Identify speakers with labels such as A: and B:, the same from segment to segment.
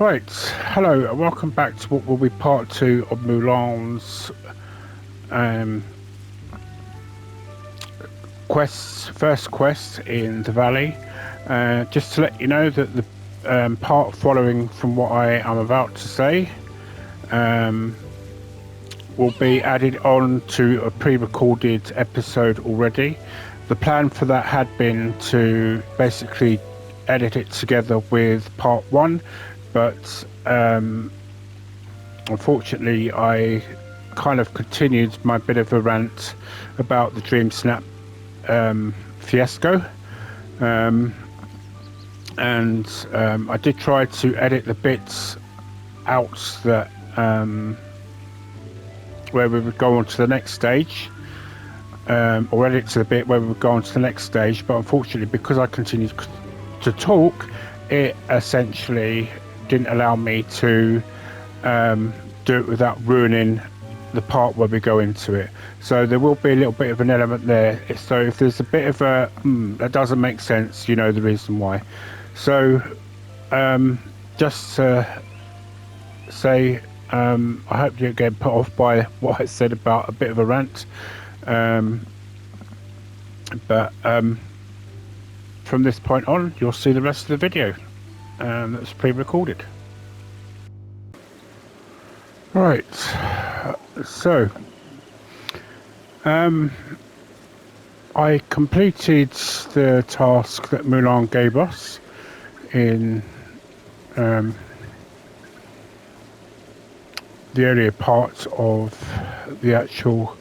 A: Right, hello and welcome back to what will be part 2 of Mulan's first quest in the valley. Just to let you know that the part following from what I am about to say will be added on to a pre-recorded episode already. The plan for that had been to basically edit it together with part 1, but unfortunately I kind of continued my bit of a rant about the Dream Snap fiasco, and I did try to edit the bits out that where we would go on to the next stage, or edit to the bit where we would go on to the next stage, but unfortunately because I continued to talk, it essentially didn't allow me to do it without ruining the part where we go into it. So there will be a little bit of an element there. So if there's a bit of a that doesn't make sense, you know the reason why. So just to say, I hope you don't get put off by what I said about a bit of a rant, but from this point on you'll see the rest of the video that's pre-recorded. Right, so I completed the task that Mulan gave us in the earlier part of the actual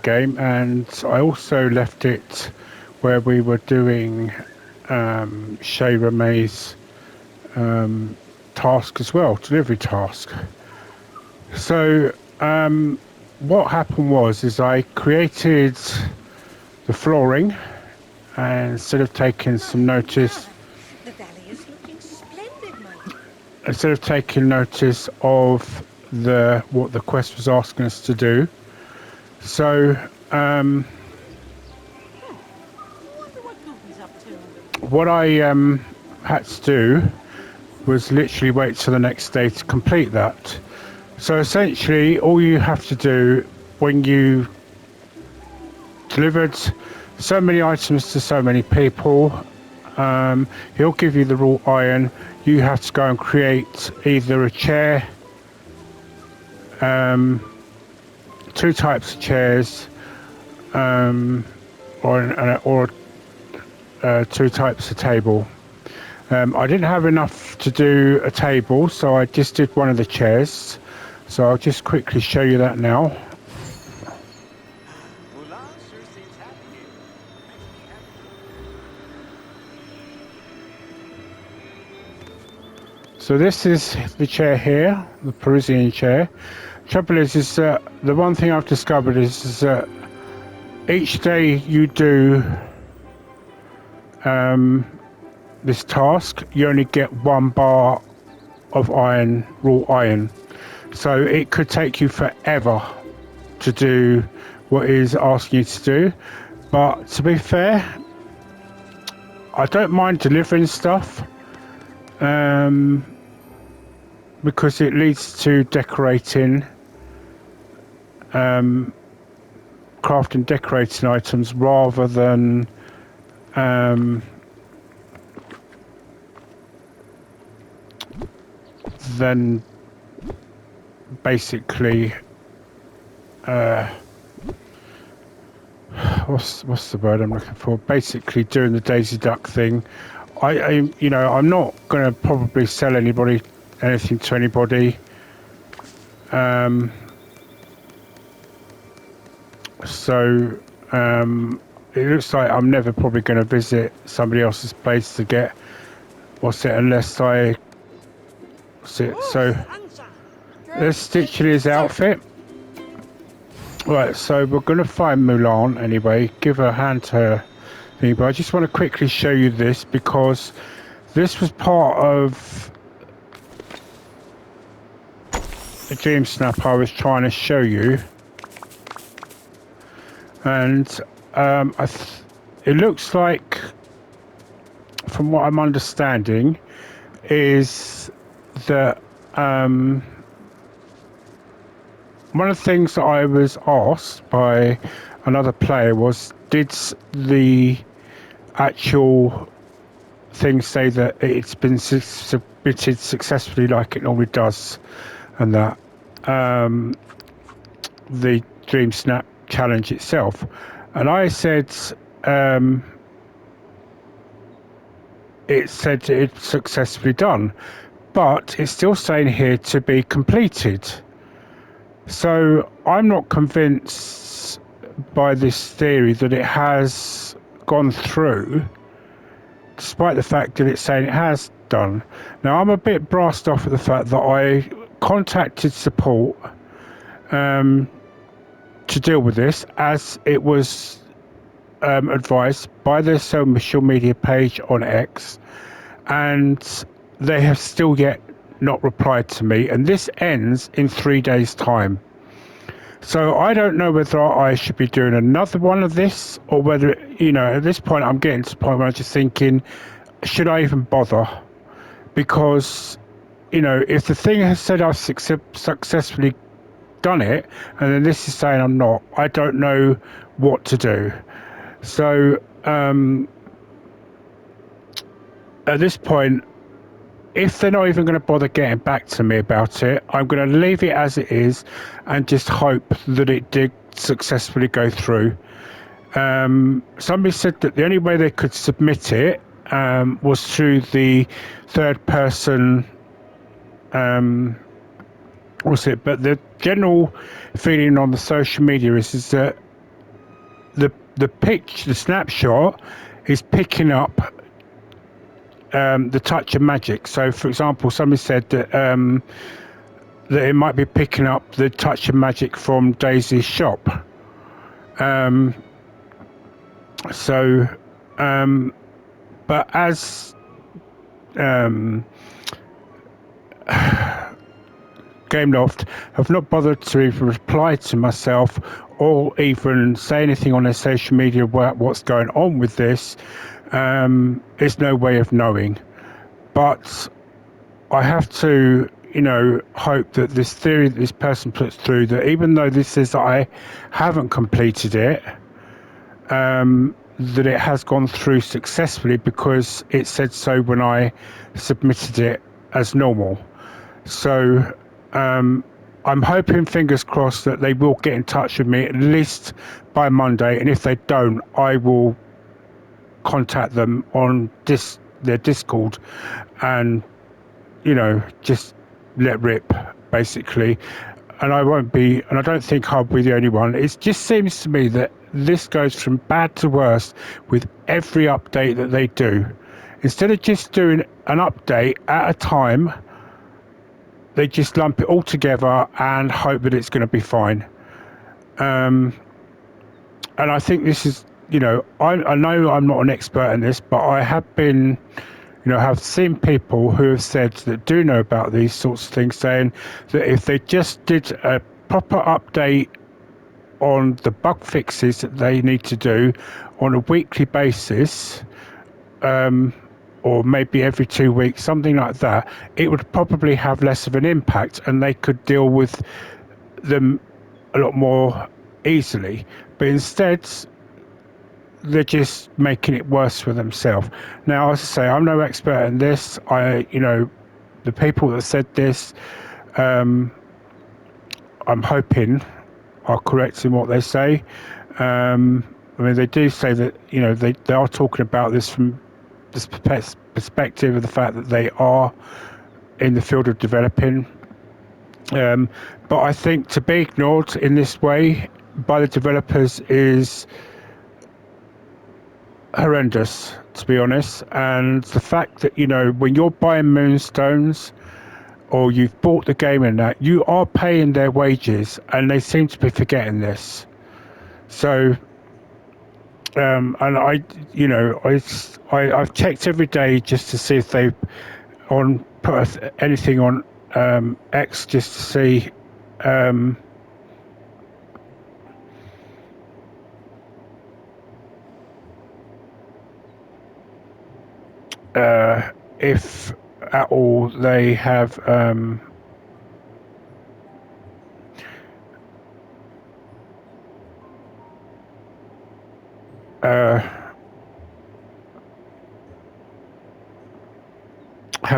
A: game, and I also left it where we were doing Shay Rame's task as well, delivery task. So what happened was I created the flooring, and instead of taking some notice,
B: The valley is looking splendid, Mike.
A: instead of taking notice of what the quest was asking us to do, so
B: Wonder what Goofy's up to.
A: what I had to do was literally wait till the next day to complete that. So essentially all you have to do when you delivered so many items to so many people, he'll give you the raw iron. You have to go and create either a chair, 2 types of chairs, or 2 types of table. I didn't have enough to do a table, so I just did one of the chairs. So I'll just quickly show you that now.
C: Mulan sure seems happy here.
A: So this is the chair here, the Parisian chair. Trouble is the one thing I've discovered is that each day you do this task, you only get 1 bar of iron, raw iron. So it could take you forever to do what is asking you to do. But to be fair, I don't mind delivering stuff, because it leads to decorating, crafting decorating items rather than basically what's the word I'm looking for? Basically doing the Daisy Duck thing. I you know, I'm not going to probably sell anything to anybody. So it looks like I'm never probably going to visit somebody else's place to get unless I sit. So let's stitch in his outfit. Right, so we're going to find Mulan anyway, give her a hand to her thing, but I just want to quickly show you this because this was part of the Dream Snap I was trying to show you, and it looks like from what I'm understanding, is that one of the things that I was asked by another player was, did the actual thing say that it's been submitted successfully like it normally does, and that the Dream Snap challenge itself? And I said it said it's successfully done, but it's still saying here to be completed. So I'm not convinced by this theory that it has gone through, despite the fact that it's saying it has done. Now, I'm a bit brassed off at the fact that I contacted support to deal with this, as it was advised by their social media page on X, and they have still yet not replied to me, and this ends in 3 days' time. So I don't know whether I should be doing another one of this, or whether, at this point I'm getting to the point where I'm just thinking, should I even bother? Because, if the thing has said I've successfully done it, and then this is saying I'm not, I don't know what to do. So at this point, if they're not even going to bother getting back to me about it, I'm going to leave it as it is and just hope that it did successfully go through. Somebody said that the only way they could submit it was through the third person. But the general feeling on the social media is that the snapshot is picking up the touch of magic. So, for example, somebody said that that it might be picking up the touch of magic from Daisy's shop. But as Gameloft have not bothered to even reply to myself or even say anything on their social media about what's going on with this, there's no way of knowing. But I have to, hope that this theory that this person puts through, that even though this says that I haven't completed it, that it has gone through successfully, because it said so when I submitted it as normal. So I'm hoping, fingers crossed, that they will get in touch with me at least by Monday, and if they don't, I will contact them on their Discord and just let rip, basically. And I don't think I'll be the only one. It just seems to me that this goes from bad to worse with every update that they do. Instead of just doing an update at a time, they just lump it all together and hope that it's going to be fine. And I think this is, I know I'm not an expert in this, but I have been, have seen people who have said that do know about these sorts of things, saying that if they just did a proper update on the bug fixes that they need to do on a weekly basis, or maybe every 2 weeks, something like that, it would probably have less of an impact and they could deal with them a lot more easily. But instead, they're just making it worse for themselves. Now, as I say, I'm no expert in this. The people that said this, I'm hoping are correct in what they say. They do say that, they are talking about this from this perspective of the fact that they are in the field of developing. But I think to be ignored in this way by the developers is horrendous, to be honest. And the fact that, when you're buying moonstones or you've bought the game and that, you are paying their wages, and they seem to be forgetting this. So and I've checked every day just to see if they put anything on X, just to see if at all they have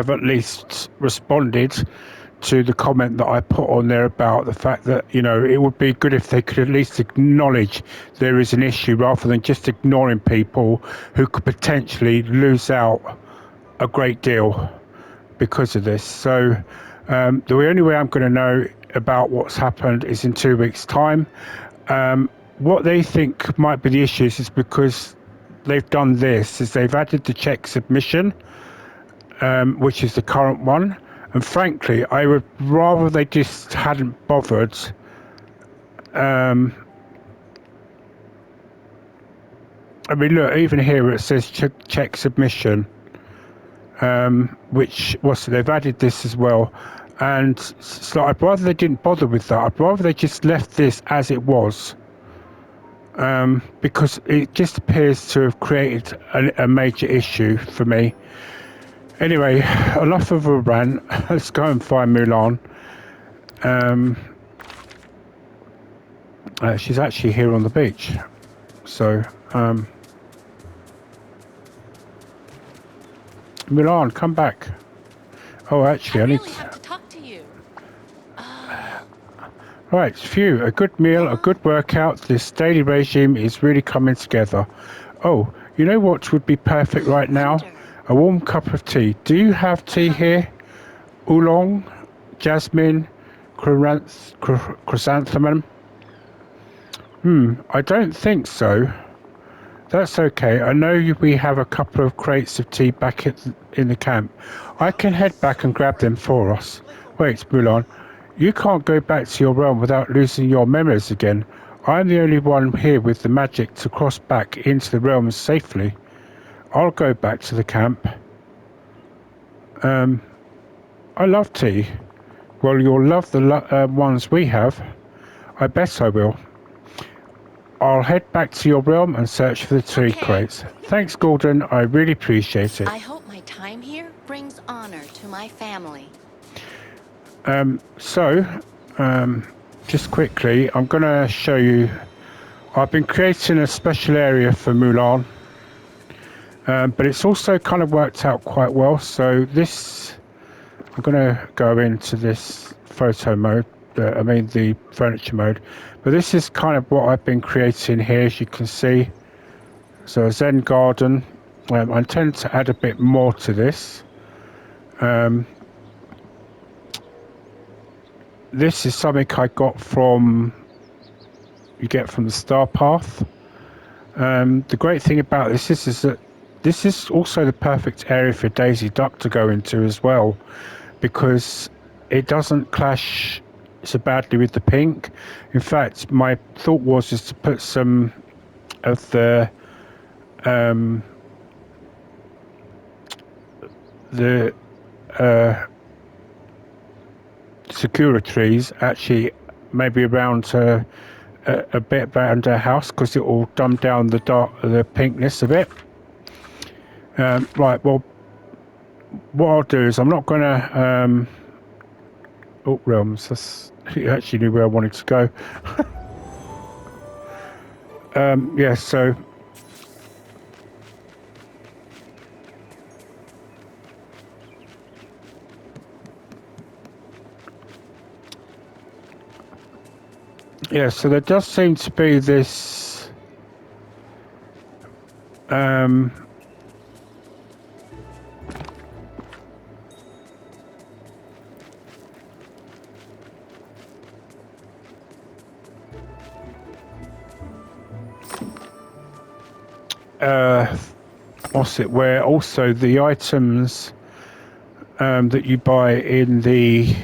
A: at least responded to the comment that I put on there about the fact that, you know, it would be good if they could at least acknowledge there is an issue rather than just ignoring people who could potentially lose out a great deal because of this. So the only way I'm going to know about what's happened is in 2 weeks' time. What they think might be the issues is because they've done this, is they've added the check submission, which is the current one. And frankly, I would rather they just hadn't bothered. I mean, look, even here it says check submission, which was, they've added this as well. And so I'd rather they didn't bother with that. I'd rather they just left this as it was. Because it just appears to have created a major issue for me. Anyway, enough of a rant. Let's go and find Mulan. She's actually here on the beach. So, Mulan, come back. Oh, actually, I need
B: really have to talk to you.
A: Right, phew, a good meal, a good workout. This daily regime is really coming together. Oh, you know what would be perfect right now? A warm cup of tea. Do you have tea here? Oolong, jasmine, chrysanthemum? I don't think so. That's okay. I know we have a couple of crates of tea back in the camp. I can head back and grab them for us. Wait, Mulan. You can't go back to your realm without losing your memories again. I'm the only one here with the magic to cross back into the realms safely. I'll go back to the camp. I love tea. Well, you'll love the ones we have. I bet I will. I'll head back to your realm and search for the tea crates. Thanks, Gordon. I really appreciate it.
D: I hope my time here brings honor to my family.
A: Just quickly, I'm going to show you. I've been creating a special area for Mulan. But it's also kind of worked out quite well. So this, I'm going to go into this photo mode, the furniture mode. But this is kind of what I've been creating here, as you can see. So a Zen garden. I intend to add a bit more to this. This is something I got from, you get from the Star Path. The great thing about this is that this is also the perfect area for Daisy Duck to go into as well, because it doesn't clash so badly with the pink. In fact, my thought was to put some of the Sakura trees actually maybe around a bit around her house, because it will dumb down the pinkness a bit. Right, well, what I'll do is I'm not going to realms, that's actually knew where I wanted to go. Yeah, so there does seem to be this what's it, where also the items that you buy in the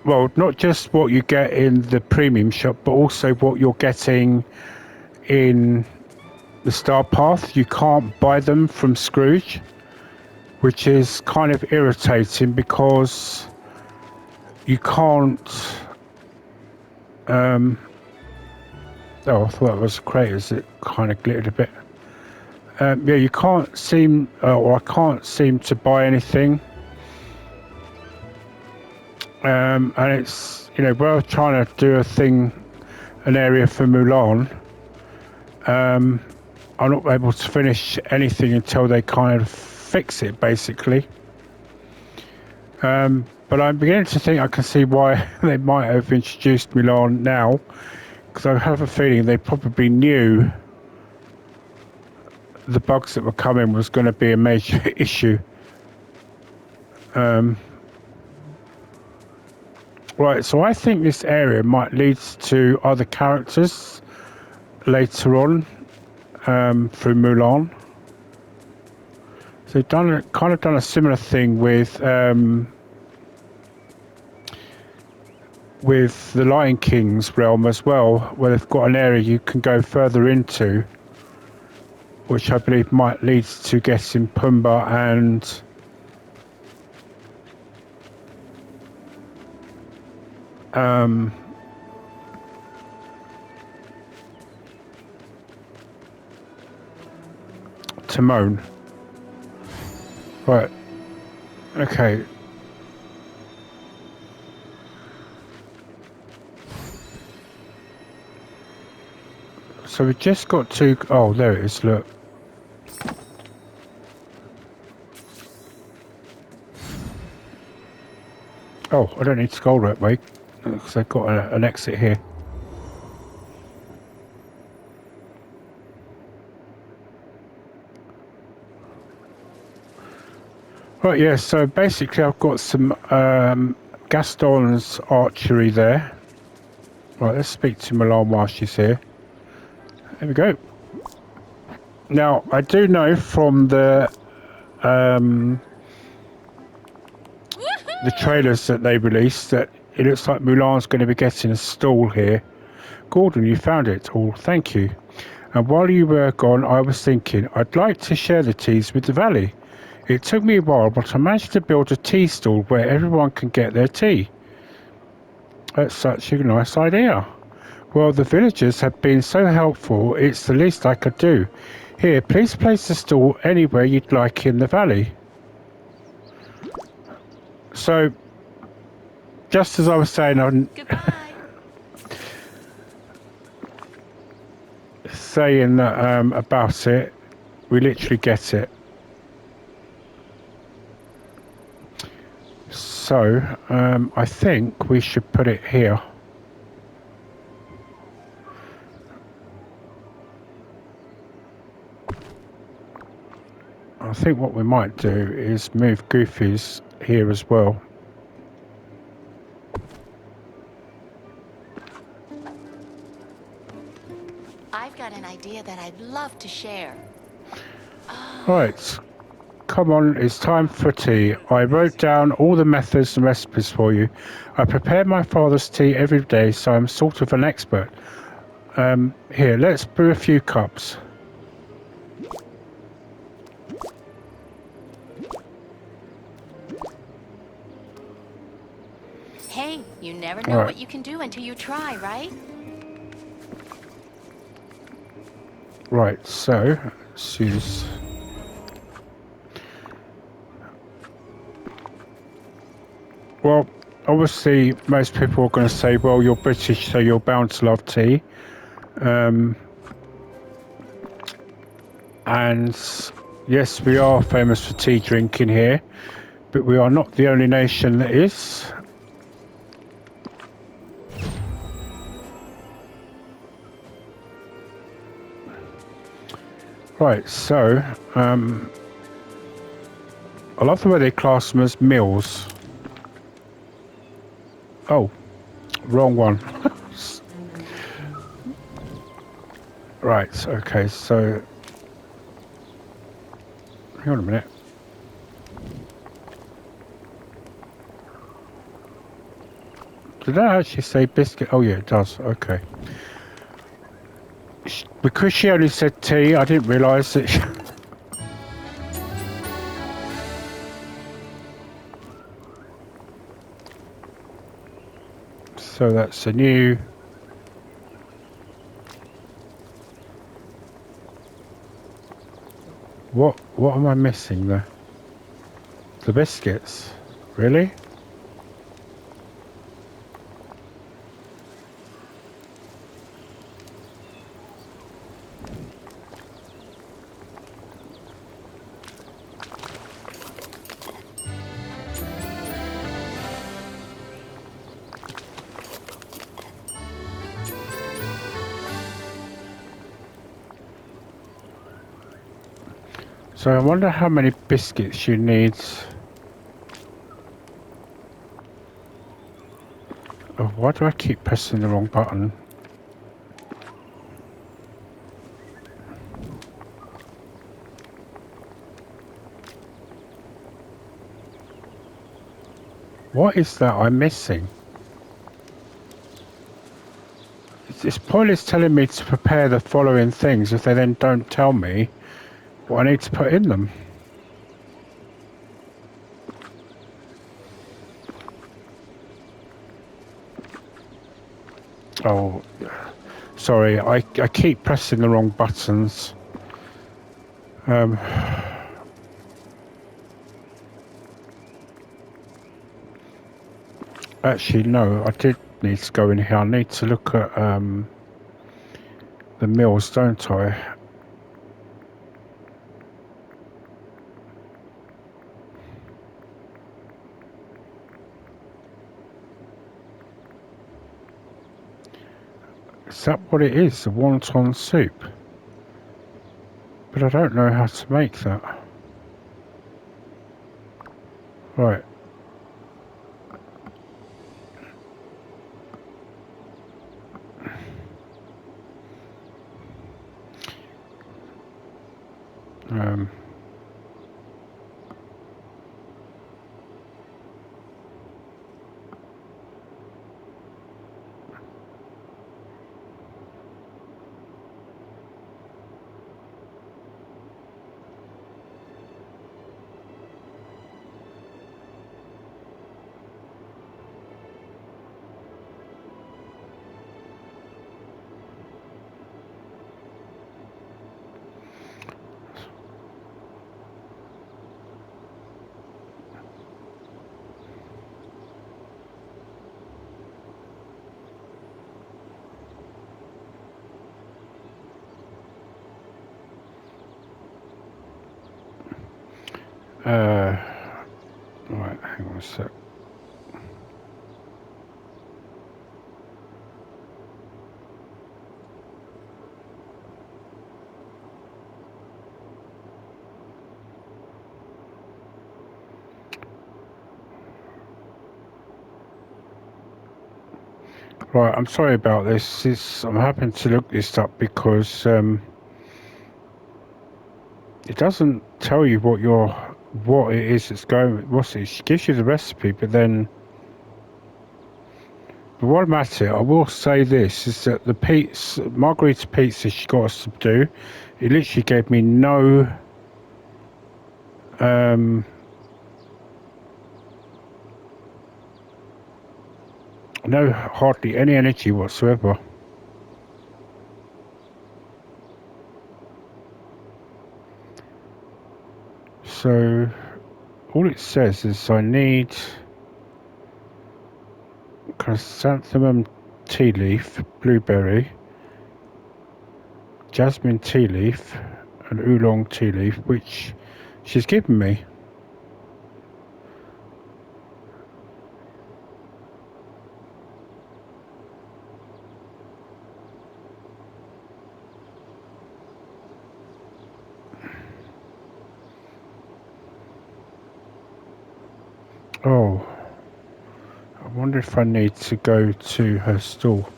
A: well, not just what you get in the premium shop, but also what you're getting in the Star Path. You can't buy them from Scrooge, which is kind of irritating, because you can't Oh, I thought it was craters. It kind of glittered a bit. Yeah, you can't seem, or I can't seem to buy anything. And it's, you know, we're trying to do an area for Mulan. I'm not able to finish anything until they kind of fix it, basically. But I'm beginning to think I can see why they might have introduced Mulan now, because I have a feeling they probably knew the bugs that were coming was going to be a major issue. Right, so I think this area might lead to other characters later on through Mulan. So they've done a similar thing with the Lion King's realm as well, where they've got an area you can go further into, which I believe might lead to getting Pumbaa and Timon. Right. Okay. So we just got to... Oh, there it is, look. Oh, I don't need to go that way, because I've got an exit here. Right, yeah, so basically I've got some Gaston's archery there. Right, let's speak to Mulan while she's here. There we go. Now, I do know from the trailers that they released that it looks like Mulan's going to be getting a stall here. Gordon, you found it. Oh, thank you. And while you were gone, I was thinking, I'd like to share the teas with the valley. It took me a while, but I managed to build a tea stall where everyone can get their tea. That's such a nice idea. Well, the villagers have been so helpful, it's the least I could do. Here, please place the stall anywhere you'd like in the valley. So, just as I was saying, saying about it, we literally get it. So, I think we should put it here. I think what we might do is move Goofy's here as well.
D: I've got an idea that I'd love to share.
A: Right, come on, it's time for tea. I wrote down all the methods and recipes for you. I prepare my father's tea every day, so I'm sort of an expert. Here, let's brew a few cups.
D: Hey, you never know what you can do until you try, right?
A: Right, so let's use... Well, obviously most people are going to say, well, you're British, so you're bound to love tea. And yes, we are famous for tea drinking here, but we are not the only nation that is. Right, so I love the way they class them as meals. Oh, wrong one. Right, okay, so hang on a minute. Did that actually say biscuit? Oh yeah, it does. Okay. Because she only said tea, I didn't realise that. So that's a new What am I missing there? The biscuits? Really? So I wonder how many biscuits she needs. Oh, why do I keep pressing the wrong button? What is that I'm missing? It's pointless telling me to prepare the following things if they then don't tell me what I need to put in them. Oh, sorry, I keep pressing the wrong buttons. Actually, no, I did need to go in here. I need to look at the meals, don't I? Is that what it is? The wonton soup? But I don't know how to make that. Right. Right, hang on a sec. Right, I'm sorry about this. I'm having to look this up because it doesn't tell you what it is that's going. What's it? She gives you the recipe, but then. But what I'm at it, I will say this is that the margarita pizza she got us to do, it literally gave me no hardly any energy whatsoever. So all it says is I need chrysanthemum tea leaf, blueberry, jasmine tea leaf, and oolong tea leaf, which she's given me. Oh, I wonder if I need to go to her stall.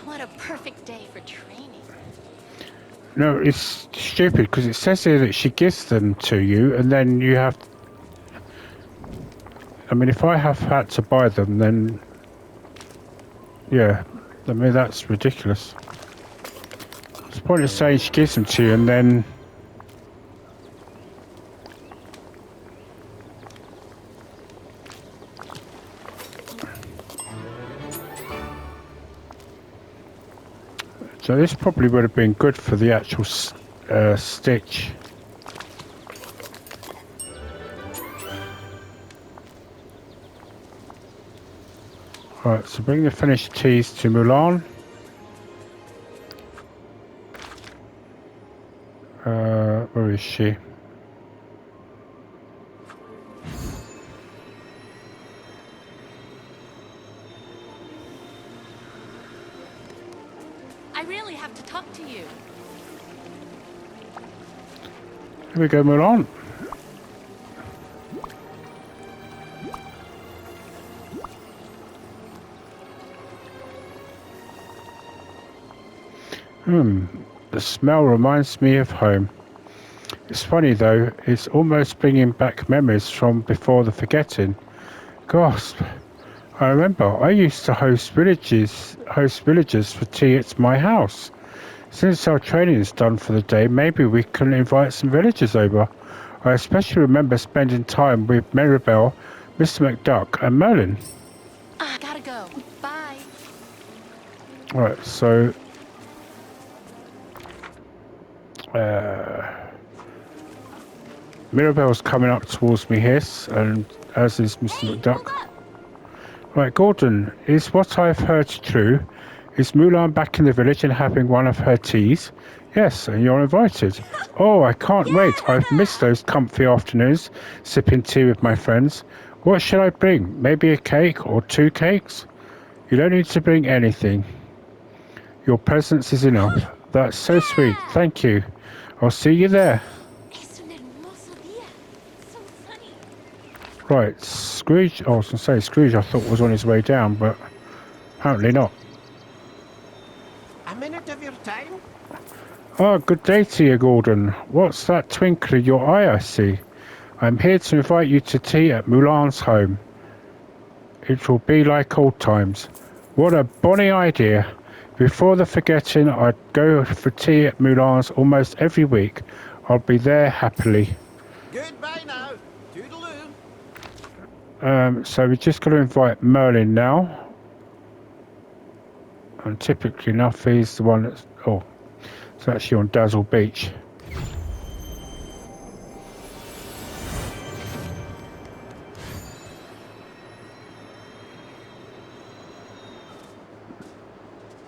D: What a perfect day for training.
A: No, it's stupid because it says here that she gives them to you and then you have... I mean, if I have had to buy them, then... Yeah, I mean, that's ridiculous. It's the point of saying she gives them to you and then... So this probably would have been good for the actual stitch. Right, so bring the finished teas to Mulan. Where is she?
D: I really have to talk to you.
A: Here we go, Mulan. The smell reminds me of home. It's funny though, it's almost bringing back memories from before the forgetting. Gosh, I remember I used to host villagers for tea at my house. Since our training is done for the day, maybe we can invite some villagers over. I especially remember spending time with Mirabelle, Mr. McDuck and Merlin.
D: Gotta go. Bye.
A: Right, so Mirabelle's coming up towards me here, and as is Mr. McDuck. Right, Gordon, is what I've heard true? Is Mulan back in the village and having one of her teas? Yes, and you're invited. Oh, I can't wait. I've missed those comfy afternoons, sipping tea with my friends. What should I bring? Maybe a cake or 2 cakes? You don't need to bring anything. Your presence is enough. That's so sweet. Thank you. I'll see you there. Right, Scrooge. Oh, I was going to say Scrooge I thought was on his way down, but apparently not.
C: A minute of your time?
A: Oh, good day to you, Gordon. What's that twinkle in your eye I see? I'm here to invite you to tea at Mulan's home. It will be like old times. What a bonny idea. Before the forgetting, I'd go for tea at Mulan's almost every week. I'll be there happily.
C: Goodbye now. Toodaloo.
A: So we're just going to invite Merlin now. And typically enough, he's the one that's... Oh, it's actually on Dazzle Beach.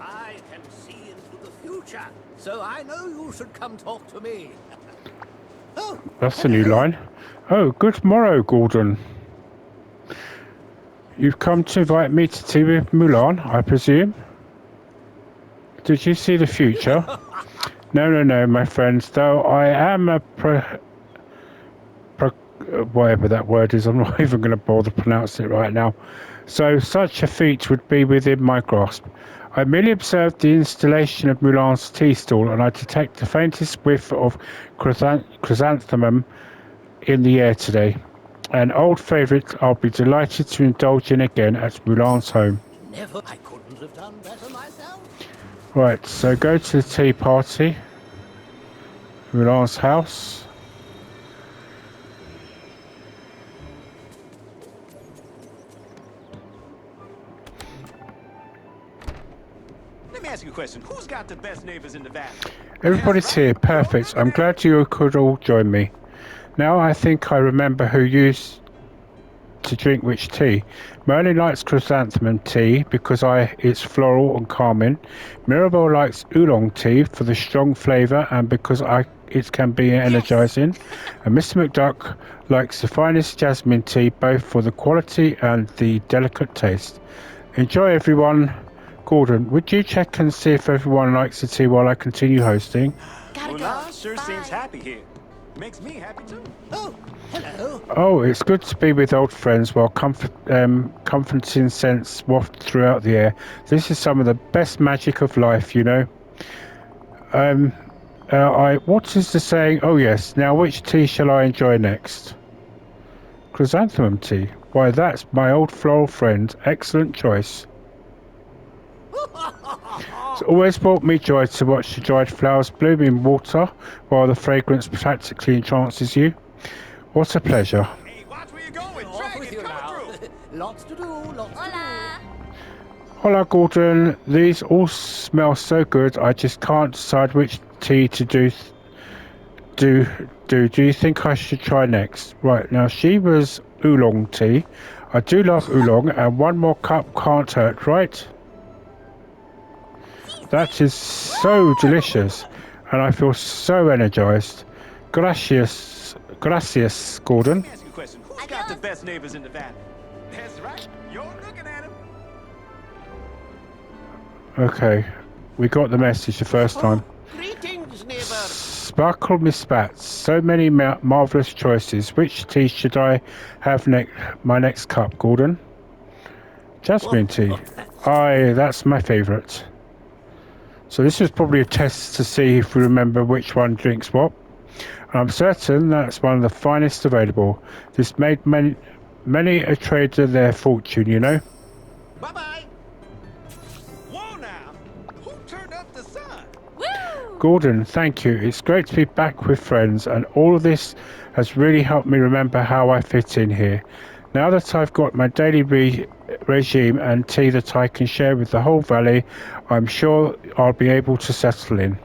C: I can see into the future, so I know you should come talk to me. Oh,
A: That's the new line. Oh, good morrow, Gordon. You've come to invite me to tea with Mulan, I presume? Did you see the future? No, my friends. Though I am a whatever that word is, I'm not even going to bother pronouncing it right now. So such a feat would be within my grasp. I merely observed the installation of Mulan's tea stall, and I detect the faintest whiff of chrysanthemum in the air today. An old favourite I'll be delighted to indulge in again at Mulan's home.
C: never. I couldn't have done better myself.
A: Right, so go to the tea party. Mulan's house.
C: Let me ask you a question. Who's got the best neighbors in the valley?
A: Everybody's here, perfect. I'm glad you could all join me. Now I think I remember who used to drink which tea. Merlin likes chrysanthemum tea because it's floral and calming. Mirabelle likes oolong tea for the strong flavour and because it can be energizing. And Mr. McDuck likes the finest jasmine tea both for the quality and the delicate taste. Enjoy, everyone. Gordon, would you check and see if everyone likes the tea while I continue hosting?
D: Gotta go.
C: Mulan sure
D: Bye.
C: seems happy here. Makes me happy too. Oh, hello.
A: Oh, it's good to be with old friends while comforting scents waft throughout the air. This is some of the best magic of life, you know. What is the saying? Oh yes, now which tea shall I enjoy next? Chrysanthemum tea. Why, that's my old floral friend. Excellent choice. It's always brought me joy to watch the dried flowers bloom in water while the fragrance practically entrances you. What a pleasure.
C: Hey, watch where you're going.
E: Off with
C: Dragon,
E: you
C: come
E: now.
C: through.
E: Lots to do, lots to do.
A: Hola, Gordon. These all smell so good. I just can't decide which tea to do. Do you think I should try next? Right, now she was oolong tea. I do love oolong, and one more cup can't hurt, right? That is so delicious, and I feel so energized. Gracias, Gordon.
E: Ask you a question. Who's got the best neighbors in the valley? That's right. You're looking at him.
A: Okay, we got the message the first time.
C: Greetings, neighbor.
A: Sparkle Miss Spats, so many marvelous choices. Which tea should I have my next cup, Gordon? Jasmine tea. Aye, that's my favourite. So this is probably a test to see if we remember which one drinks what. And I'm certain that's one of the finest available. This made many a trader their fortune, you know.
E: Bye-bye. Whoa now. Who turned up the sun?
A: Gordon, thank you. It's great to be back with friends, and all of this has really helped me remember how I fit in here. Now that I've got my daily regime and tea that I can share with the whole valley, I'm sure I'll be able to settle in.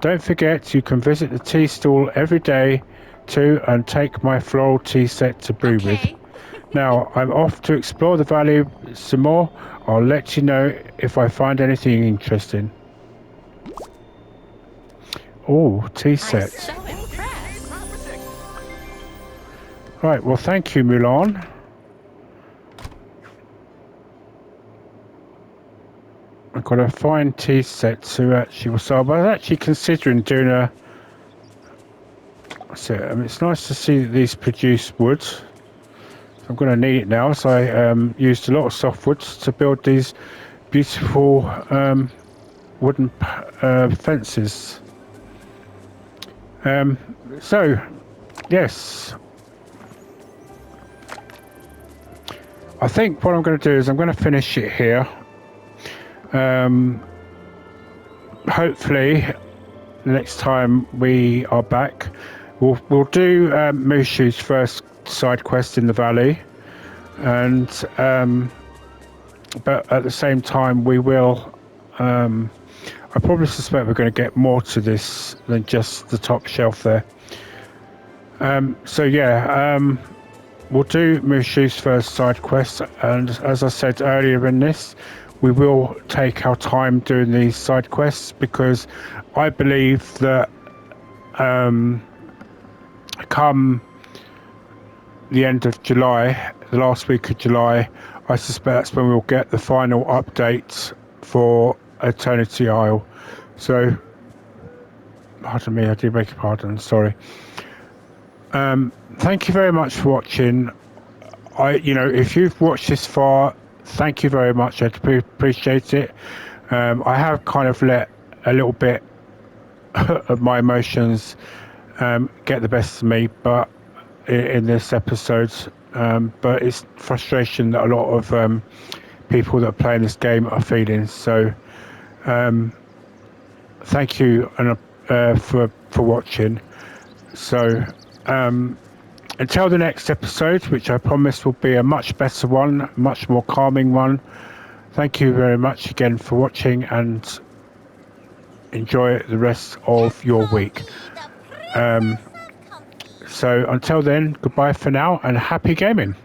A: Don't forget, you can visit the tea stall every day too and take my floral tea set to brew with. Now, I'm off to explore the valley some more. I'll let you know if I find anything interesting. Oh, tea set.
D: So impressed.
A: Right, well, thank you, Mulan. I've got a fine tea set to actually, so I was actually considering doing a. So, it's nice to see that these produce wood. I'm going to need it now, so I used a lot of softwoods to build these beautiful wooden fences. So, yes. I think what I'm going to do is I'm going to finish it here. Hopefully, the next time we are back, we'll do Mushu's first side quest in the valley, and but at the same time we will. I probably suspect we're going to get more to this than just the top shelf there. So yeah, we'll do Mushu's first side quest, and as I said earlier in this, we will take our time doing these side quests because I believe that come the end of July, the last week of July, I suspect that's when we'll get the final update for Eternity Isle. So, pardon me, I do beg your pardon, sorry. Thank you very much for watching. If you've watched this far, thank you very much. I appreciate it. I have kind of let a little bit of my emotions get the best of me, but in this episode, but it's frustration that a lot of people that are playing this game are feeling. So, thank you for watching. So, until the next episode, which I promise will be a much better one, much more calming one. Thank you very much again for watching, and enjoy the rest of your week. So until then, goodbye for now, and happy gaming.